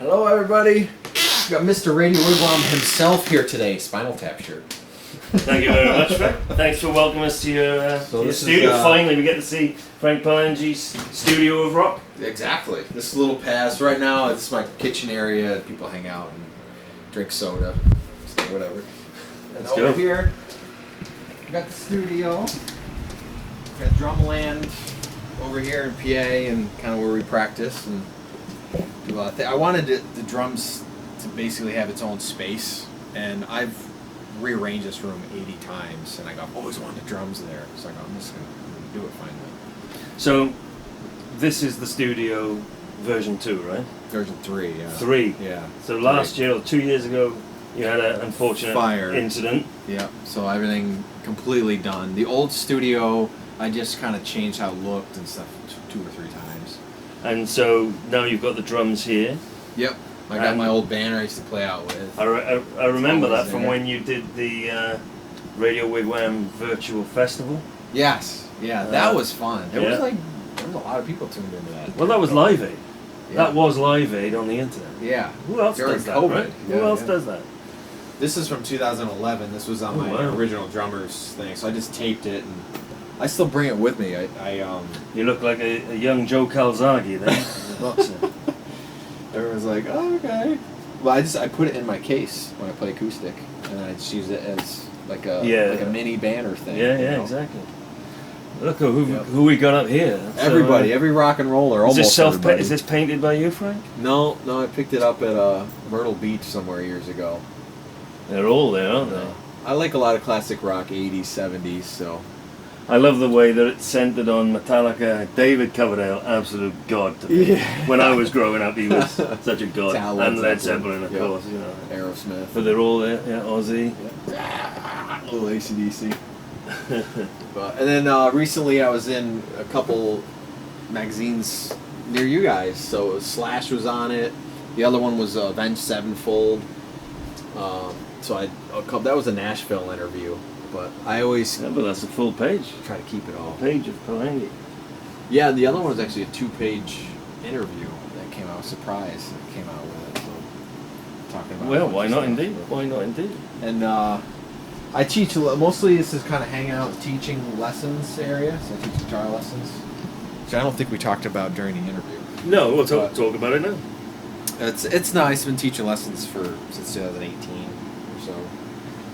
Hello, everybody. We've got Mr. Radio Wigwam himself here today. Spinal Tap shirt. Thank you very much, Frank. Thanks for welcoming us to your studio. Finally, we get to see Frank Palangi's Studio of Rock. Exactly. This is a little pass. Right now, it's my kitchen area. People hang out and drink soda, whatever. And Let's over go. here, we got the studio. We got drumland over here in PA and kind of where we practice and do a lot of things. I wanted the drums to basically have its own space, and I've rearranged this room 80 times, and I've always wanted drums there. So I'm just going to do it finally. So, this is the studio version 2, right? Version 3, yeah. 3. Yeah. So last year, or 2 years ago, you had an unfortunate fire incident. Yeah. So everything completely done. The old studio, I just kind of changed how it looked and stuff 2 or 3 times. And so now you've got the drums here. Yep. I got my old banner I used to play out with. I remember that from there. when you did the Radio Wigwam Virtual Festival. Yes. Yeah, that was fun. There was a lot of people tuned into that. Well, that was Live Aid. Yeah. That was Live Aid on the internet. Yeah. Who else During does that, COVID. right? Yeah, Who else yeah. does that? This is from 2011. This was on my original drummer's thing, so I just taped it, and I still bring it with me. You look like a young Joe Calzaghe then, as a boxer. Everyone's like, oh, okay. Well, I put it in my case when I play acoustic, and I just use it as like a mini banner thing. Yeah, you know? exactly. Look who we got up here. Everybody, every rock and roller, almost everybody. Is this painted by you, Frank? No, I picked it up at Myrtle Beach somewhere years ago. They're all there, aren't they? I like a lot of classic rock, 80s, 70s, so. I love the way that it's centered on Metallica. David Coverdale, absolute god to me. Yeah. When I was growing up, he was such a god. Talent, And Led Zeppelin, of course. You know. Aerosmith. But they're all there. Yeah, Ozzy. Yeah. Little AC/DC. And then recently I was in a couple magazines near you guys. So Slash was on it. The other one was Avenged Sevenfold. That was a Nashville interview. But I always But that's a full page. try to keep it all. Page of Palangi. Yeah, the other one was actually a 2-page interview that came out. Surprise that came out with it. So talking about. Well, why not indeed? Why not indeed? And I teach mostly. This is kind of hangout teaching lessons area. So I teach guitar lessons, which I don't think we talked about during the interview. No, we'll talk about it now. It's nice. I've been teaching lessons since 2018 or so,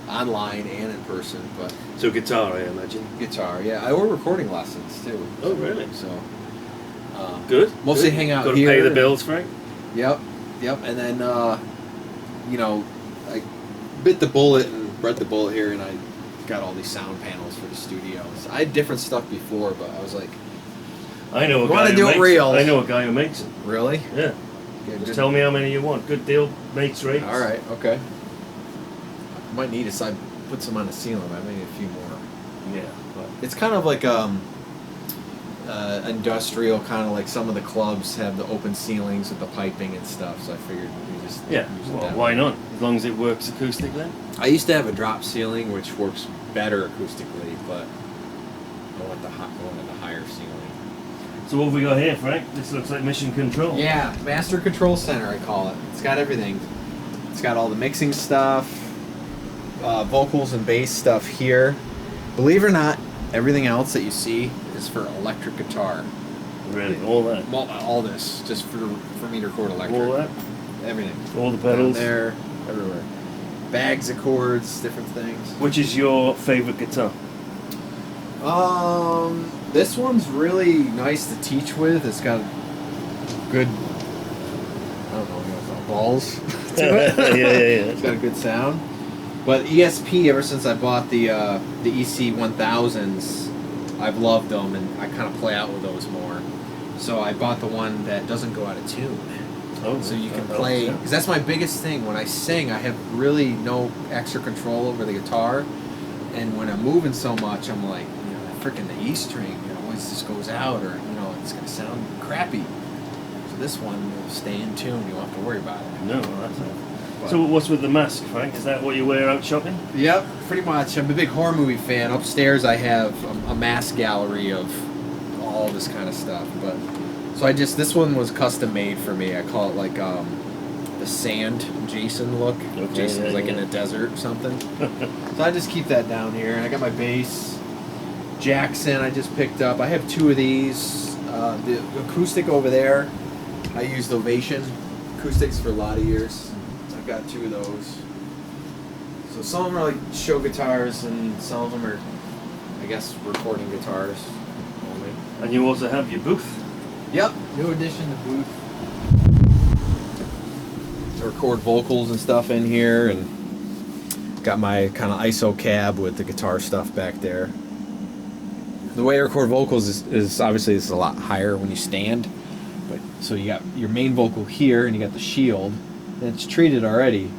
online and in person. But So guitar, I imagine. guitar, yeah. We're recording lessons too. Oh, really? So Good. mostly Good. hang out Got to here. pay the bills, Frank. Yep. And then I bit the bullet and bred the bullet here, and I got all these sound panels for the studios. I had different stuff before, but I was like, I know a You wanna guy who do it makes real. I know a guy who makes them. really? Yeah. Yeah, Just good. tell me how many you want. Good deal, mates rates. All right. Okay. I might need I put some on the ceiling. I may need a few more. Yeah. But it's kind of like industrial, kind of like some of the clubs have the open ceilings with the piping and stuff. So I figured we just use it Well, that why way. not? As long as it works acoustically. I used to have a drop ceiling, which works better acoustically, but I wanted the higher ceiling. So what have we got here, Frank? This looks like Mission Control. Yeah, Master Control Center, I call it. It's got everything. It's got all the mixing stuff, vocals and bass stuff here. Believe it or not, everything else that you see is for electric guitar. Really, all that. All this, just for me to record electric. All that. Everything. All the Down pedals. there, everywhere. Bags of chords, different things. Which is your favorite guitar? This one's really nice to teach with. It's got good, I don't know what you call it, balls to it. yeah. It's got a good sound. But ESP, ever since I bought the EC 1000s, I've loved them, and I kind of play out with those more. So I bought the one that doesn't go out of tune. Oh, So you can play, because that's my biggest thing. When I sing, I have really no extra control over the guitar. And when I'm moving so much, I'm like, freaking the E string, always just goes out, or it's gonna sound crappy. So this one will stay in tune. You don't have to worry about it. No, that's it. So what's with the mask, Frank? Is that what you wear out shopping? Yep, pretty much. I'm a big horror movie fan. Upstairs, I have a mask gallery of all this kind of stuff. But so this one was custom made for me. I call it like sand Jason look. Okay, Jason's yeah, like yeah. in a desert or something. So I just keep that down here. And I got my bass. Jackson I just picked up. I have 2 of these. The acoustic over there, I used Ovation acoustics for a lot of years. I've got 2 of those. So some of them are like show guitars and some of them are, I guess, recording guitars only. And you also have your booth. Yep, new addition to booth. To record vocals and stuff in here, and got my kind of ISO cab with the guitar stuff back there. The way I record vocals is obviously it's a lot higher when you stand, but so you got your main vocal here and you got the shield, and it's treated already.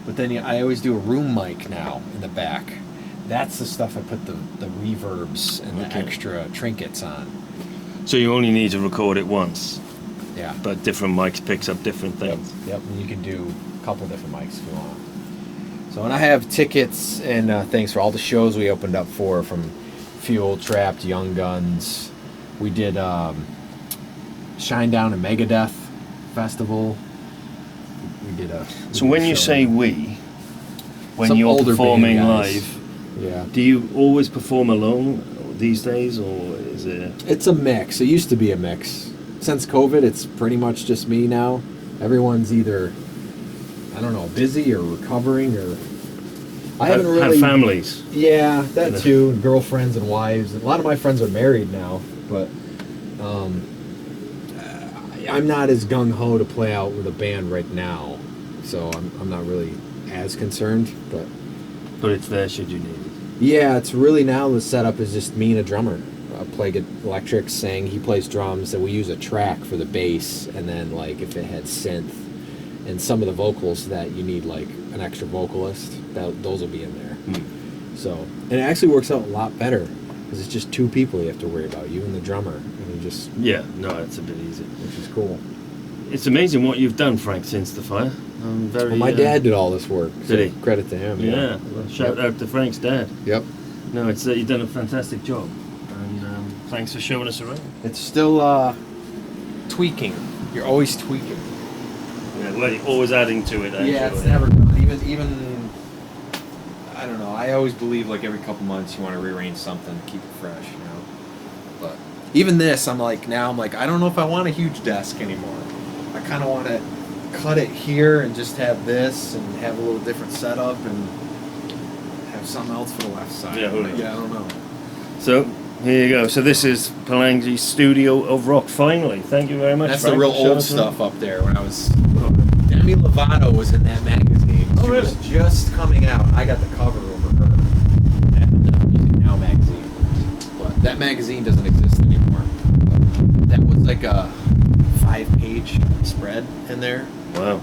But then I always do a room mic now in the back. That's the stuff I put the reverbs and the extra trinkets on. So you only need to record it once. Yeah. But different mics picks up different things. Yep. And you can do a couple different mics if you want. So and I have tickets and things for all the shows we opened up for, from Fuel, Trapped, Young Guns. We did Shine Down and Megadeth Festival. We did a. So when you say we, when Some you're older performing band guys. live, Yeah. do you always perform alone these days, or is it? It's a mix. It used to be a mix. Since COVID, it's pretty much just me now. Everyone's either, I don't know, busy or recovering, or I haven't really. Have families. Yeah, that too. Girlfriends and wives. A lot of my friends are married now, but I'm not as gung ho to play out with a band right now, so I'm not really as concerned. But it's there should you need it. Yeah, it's really now the setup is just me and a drummer. I play electric, sing, he plays drums, and we use a track for the bass, and then like if it had synth and some of the vocals that you need like an extra vocalist, those will be in there. So, and it actually works out a lot better because it's just 2 people you have to worry about, you and the drummer, and you just It's a bit easy, which is cool. It's amazing what you've done, Frank, since the fire. I'm very. Well, my dad did all this work. So Did he? Credit to him. Yeah. Well, shout out to Frank's dad. Yep. No, it's you've done a fantastic job, and thanks for showing us around. It's still tweaking. You're always tweaking. Yeah, well, you're always adding to it. Actually. Yeah, it's never done. Even I don't know. I always believe like every couple months you want to rearrange something, keep it fresh, you know. But even this, I'm like I don't know if I want a huge desk anymore. I kind of want to cut it here and just have this and have a little different setup and have something else for the left side. Yeah, I don't know. So here you go. So this is Palangi Studio of Rock. Finally, thank you very much. That's Frank, the real for showing old us stuff up there. When I was Demi Lovato was in that magazine. Oh, She really? was just coming out. I got the cover over her at the Music Now magazine. But that magazine doesn't exist anymore. But that was like a 5-page spread in there. Wow.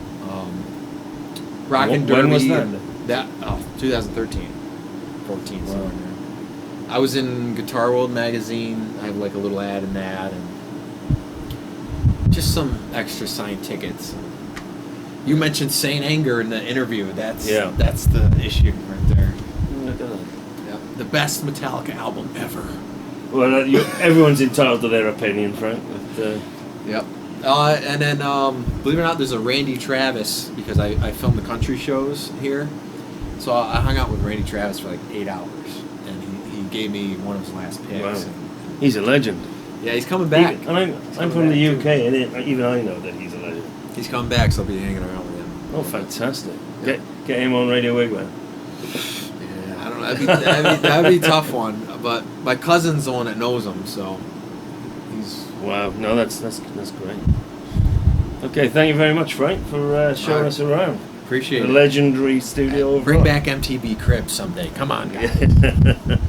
Rockin' When Derby. was that? 2013, 14. Wow. Somewhere in there. I was in Guitar World magazine. I have like a little ad in that, and just some extra signed tickets. You mentioned Saint Anger in the interview. That's the issue right there. Look at that. Yep. The best Metallica album ever. Well, everyone's entitled to their opinion, Frank. But, Yep. And then, believe it or not, there's a Randy Travis, because I film the country shows here. So I hung out with Randy Travis for like 8 hours, and he gave me one of his last picks. Wow. And, he's a legend. yeah, he's coming back. And I'm from the UK, and even I know that he's a legend. He's coming back, so I'll be hanging around with him. Oh, fantastic. Yep. Get him on Radio Wigwam. Yeah, I don't know. That'd be a tough one. But my cousin's the one that knows him, so he's. Wow, no, that's great. Okay, thank you very much, Frank, for showing us around. Appreciate the it. legendary studio. Bring back MTV Cribs someday. Come on, guys.